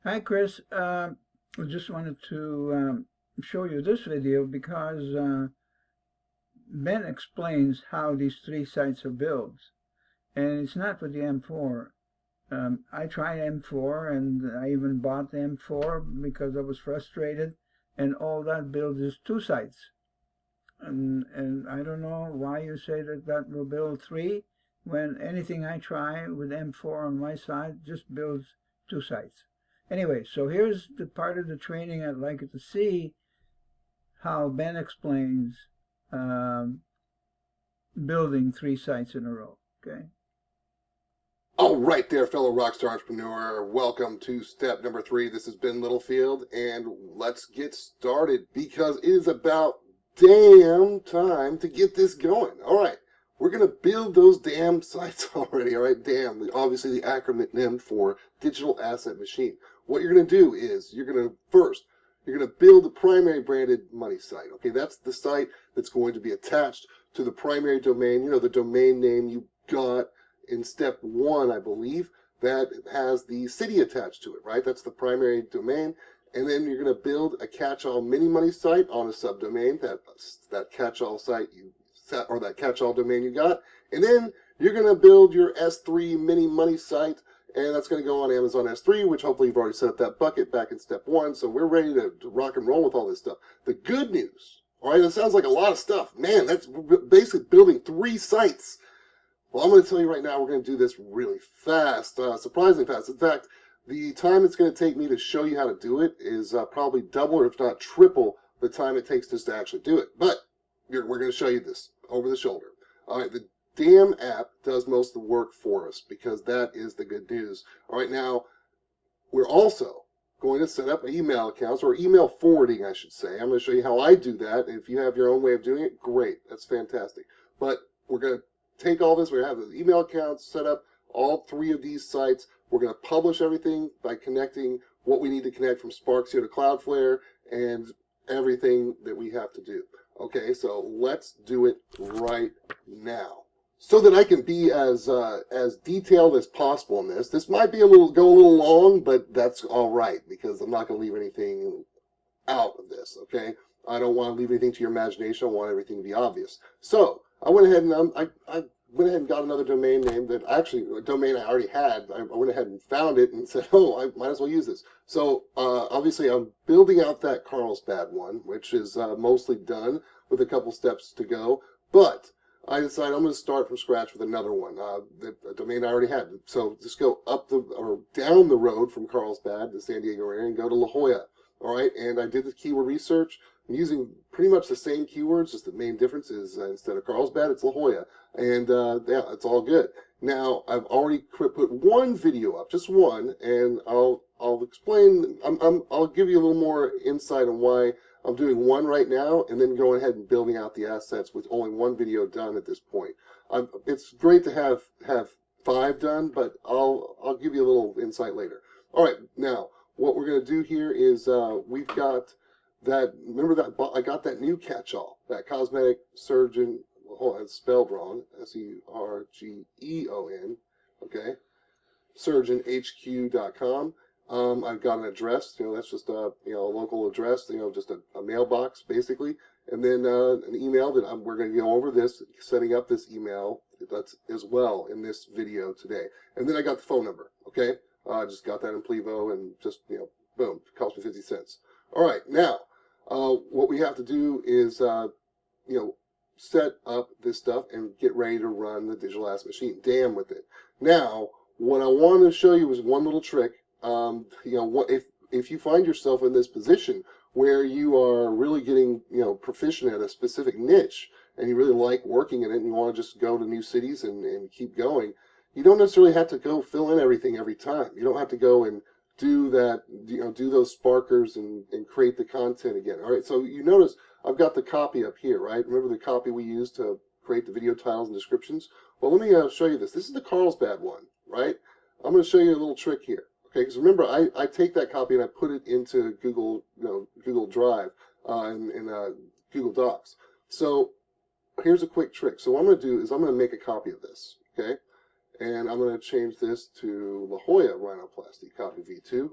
Hi, Chris. I just wanted to show you this video because Ben explains how these three sites are built. And it's not for the M4. I tried M4 and I even bought the M4 because I was frustrated. And all that builds is two sites. And I don't know why you say that that will build three when anything I try with M4 on my side just builds two sites. Anyway, so here's the part of the training I'd like you to see how Ben explains um, building three sites in a row. Okay. All right, there, fellow rockstar entrepreneur. Welcome to step number 3. This is Ben Littlefield, and let's get started because it is about damn time to get this going. All right, we're going to build those damn sites already. All right, damn, obviously the acronym for Digital Asset Machine. What you're going to do is you're going to build the primary branded money site. Okay, that's the site that's going to be attached to the primary domain, the domain name you got in step 1, I believe, that has the city attached to it, right? That's the primary domain. And then you're going to build a catch-all mini money site on a subdomain, that catch-all site you set, or that catch-all domain you got. And then you're going to build your S3 mini money site, and that's going to go on Amazon S3, which hopefully you've already set up that bucket back in step 1. So we're ready to rock and roll with all this stuff. The good news, all right, it sounds like a lot of stuff. Man, that's basically building 3 sites. Well, I'm going to tell you right now, we're going to do this really fast, surprisingly fast. In fact, the time it's going to take me to show you how to do it is probably double or if not triple the time it takes just to actually do it. But we're going to show you this over the shoulder. All right, the damn app does most of the work for us because that is the good news. All right, now we're also going to set up email accounts or email forwarding, I should say. I'm going to show you how I do that. If you have your own way of doing it, great. That's fantastic. But we're going to take all this. We're going to have the email accounts set up, all 3 of these sites. We're going to publish everything by connecting what we need to connect from Sparksio to Cloudflare and everything that we have to do. Okay, so let's do it right now so that I can be as detailed as possible in this. This might be go a little long, but that's all right because I'm not going to leave anything out of this. Okay, I don't want to leave anything to your imagination. I want everything to be obvious. So I went ahead and I went ahead and got another domain name that actually a domain I already had. I went ahead and found it and said, oh, I might as well use this. So obviously I'm building out that Carlsbad one, which is mostly done with a couple steps to go, but I decided I'm going to start from scratch with another one, the domain I already had. So just go up or down the road from Carlsbad, the San Diego area, and go to La Jolla. All right, and I did the keyword research. I'm using pretty much the same keywords, just the main difference is instead of Carlsbad, it's La Jolla. And yeah, it's all good. Now, I've already put one video up, just one, and I'll explain, I'll give you a little more insight on why I'm doing one right now and then going ahead and building out the assets with only one video done at this point. It's great to have 5 done, but I'll give you a little insight later. All right, now what we're going to do here is we've got that. Remember that I got that new catch-all, that cosmetic surgeon. Oh, it's spelled wrong. Sergeon. Okay, surgeonhq.com. I've got an address, that's just a local address, just a mailbox basically, and then an email that we're going to go over this, setting up this email that's as well in this video today, and then I got the phone number. Okay, I just got that in Plivo and just boom, it cost me 50 cents. All right, now what we have to do is set up this stuff and get ready to run the digital asset machine. Damn with it. Now, what I wanted to show you was one little trick. What if you find yourself in this position where you are really getting proficient at a specific niche and you really like working in it and you want to just go to new cities and keep going, you don't necessarily have to go fill in everything every time. You don't have to go and do that, do those sparkers and create the content again. All right, so you notice I've got the copy up here, right? Remember the copy we used to create the video titles and descriptions? Well, let me show you this. This is the Carlsbad one, right? I'm going to show you a little trick here. Okay, because remember, I take that copy and I put it into Google, Google Drive and Google Docs. So here's a quick trick. So what I'm going to do is I'm going to make a copy of this, okay? And I'm going to change this to La Jolla Rhinoplasty, copy V2.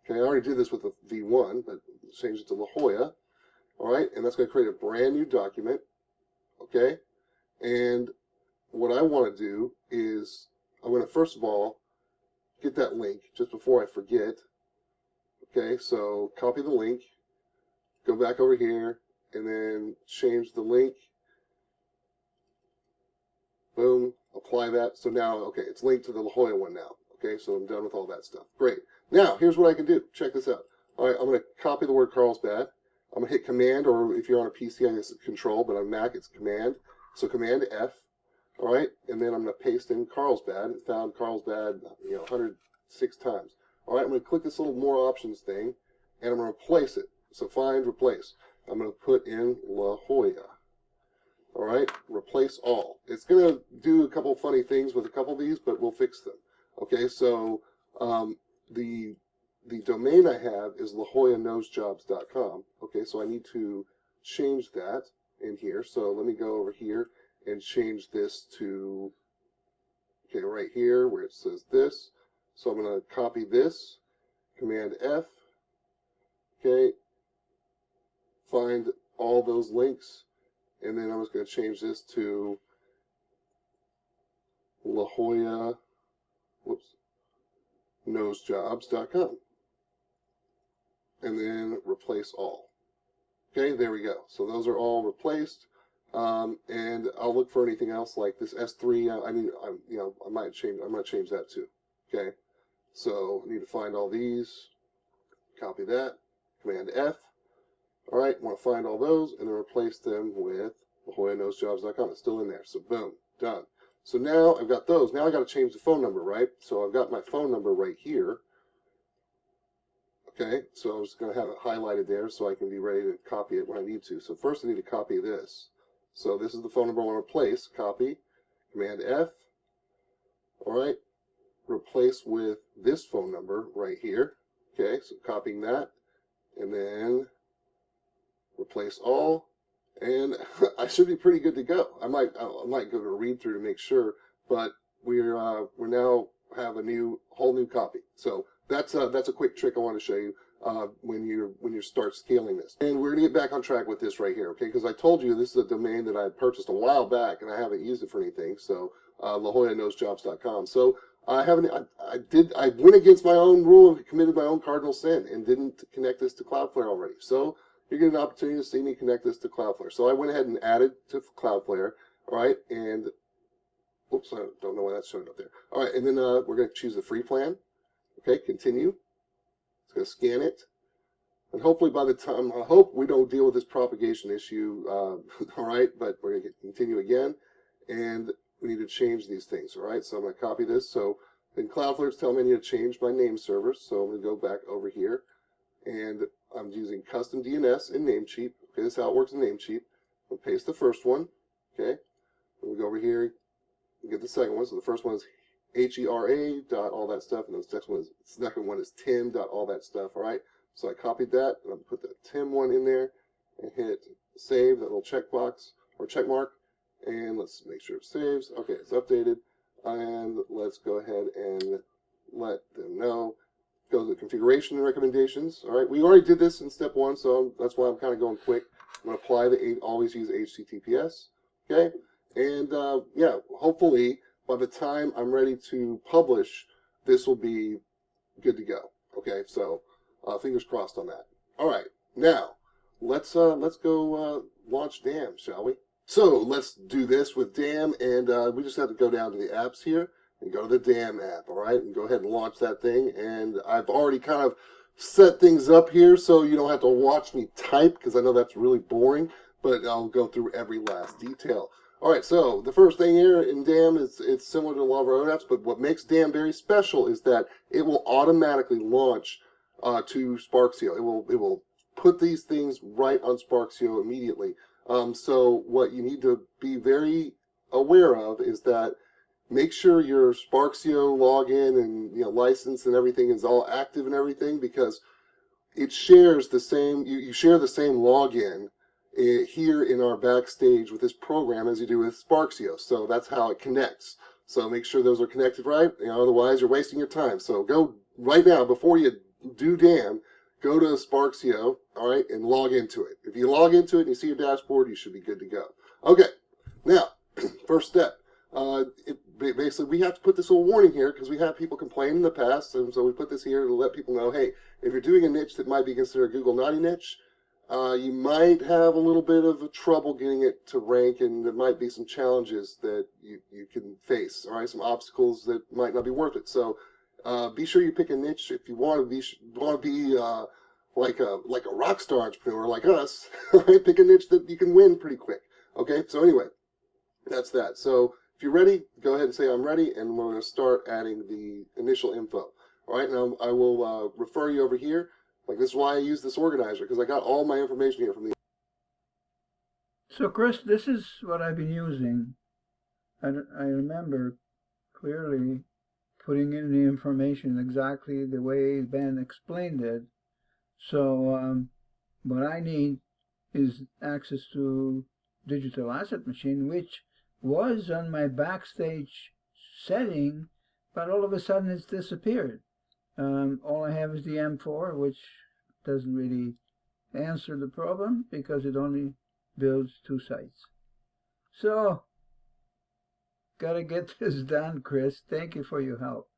Okay, I already did this with the V1, but change it to La Jolla. All right, and that's going to create a brand new document. Okay, and what I want to do is I'm going to first of all get that link just before I forget. Okay, so copy the link, go back over here, and then change the link. Boom, apply that. So now, okay, it's linked to the La Jolla one now. Okay, so I'm done with all that stuff. Great. Now, here's what I can do. Check this out. All right, I'm going to copy the word Carlsbad. I'm going to hit Command, or if you're on a PC, I guess it's Control, but on Mac, it's Command. So Command F. All right, and then I'm going to paste in Carlsbad. It found Carlsbad, 106 times. All right, I'm going to click this little More Options thing, and I'm going to replace it. So find, replace. I'm going to put in La Jolla. All right, replace all. It's going to do a couple funny things with a couple of these, but we'll fix them. Okay, so the domain I have is lajollaknowsjobs.com. Okay, so I need to change that in here. So let me go over here and change this to, okay, right here where it says this. So I'm going to copy this, Command F, okay, find all those links, and then I'm just going to change this to La Jolla, knowsjobs.com. And then replace all. Okay, there we go. So those are all replaced. And I'll look for anything else like this S3. I might change. I'm going to change that too. Okay, so I need to find all these. Copy that. Command F. All right, want to find all those and then replace them with lajollaknowsjobs.com. It's still in there. So boom, done. So now I've got those. Now I got to change the phone number, right? So I've got my phone number right here. Okay, so I'm just going to have it highlighted there so I can be ready to copy it when I need to. So first I need to copy this. So this is the phone number I want to replace. Copy, Command F. All right, replace with this phone number right here. Okay, so copying that, and then replace all, and I should be pretty good to go. I might give it a read through to make sure, but we're now have a whole new copy. So that's a quick trick I want to show you when you start scaling this. And we're gonna get back on track with this right here, okay? Because I told you this is a domain that I purchased a while back and I haven't used it for anything. So lajollaknowsjobs.com. So I went against my own rule and committed my own cardinal sin and didn't connect this to Cloudflare already. So you're getting an opportunity to see me connect this to Cloudflare. So I went ahead and added to Cloudflare, all right? And oops, I don't know why that's showing up there. All right, and then we're going to choose the free plan. Okay, continue. It's going to scan it. And hopefully by the time, I hope we don't deal with this propagation issue, all right? But we're going to continue again. And we need to change these things, all right? So I'm going to copy this. So in Cloudflare, it's telling me I need to change my name server. So I'm going to go back over here. And I'm using custom DNS in Namecheap. Okay, this is how it works in Namecheap. I'll paste the first one. Okay, we go over here and get the second one. So the first one is HERA dot all that stuff, and the second one is Tim dot all that stuff. All right. So I copied that and I'm put the Tim one in there and hit save, that little checkbox or check mark, and let's make sure it saves. Okay, it's updated, and let's go ahead and let them know. Go to the configuration and recommendations. All right, we already did this in step 1, so that's why I'm kind of going quick. I'm going to apply always use HTTPS. Okay, and yeah, hopefully by the time I'm ready to publish, this will be good to go. Okay, so fingers crossed on that. All right, now let's go launch DAM, shall we? So let's do this with DAM, and we just have to go down to the apps here and go to the DAM app, all right? And go ahead and launch that thing. And I've already kind of set things up here so you don't have to watch me type because I know that's really boring, but I'll go through every last detail. All right, so the first thing here in DAM is it's similar to a lot of our other apps, but what makes DAM very special is that it will automatically launch to Sparksio. It will put these things right on Sparksio immediately. So what you need to be very aware of is that make sure your Sparksio login and license and everything is all active and everything, because it shares the same. You share the same login here in our Backstage with this program as you do with Sparksio. So that's how it connects. So make sure those are connected right. Otherwise you're wasting your time. So go right now before you do damn, go to Sparksio, all right, and log into it. If you log into it and you see your dashboard, you should be good to go. Okay, now, first step. Basically, we have to put this little warning here because we have people complain in the past, and so we put this here to let people know, hey, if you're doing a niche that might be considered a Google Naughty niche, you might have a little bit of a trouble getting it to rank, and there might be some challenges that you can face, all right, some obstacles that might not be worth it. So be sure you pick a niche if you want to be like a rock star entrepreneur like us. All right, pick a niche that you can win pretty quick. Okay, so anyway, that's that. So if you're ready, go ahead and say I'm ready, and we're going to start adding the initial info. All right, now I will refer you over here. Like, this is why I use this organizer, because I got all my information here from the... So Chris, this is what I've been using. I remember clearly putting in the information exactly the way Ben explained it. So what I need is access to Digital Asset Machine, which was on my Backstage setting, but all of a sudden it's disappeared. All I have is the M4, which doesn't really answer the problem because it only builds 2 sites. So, gotta get this done, Chris. Thank you for your help.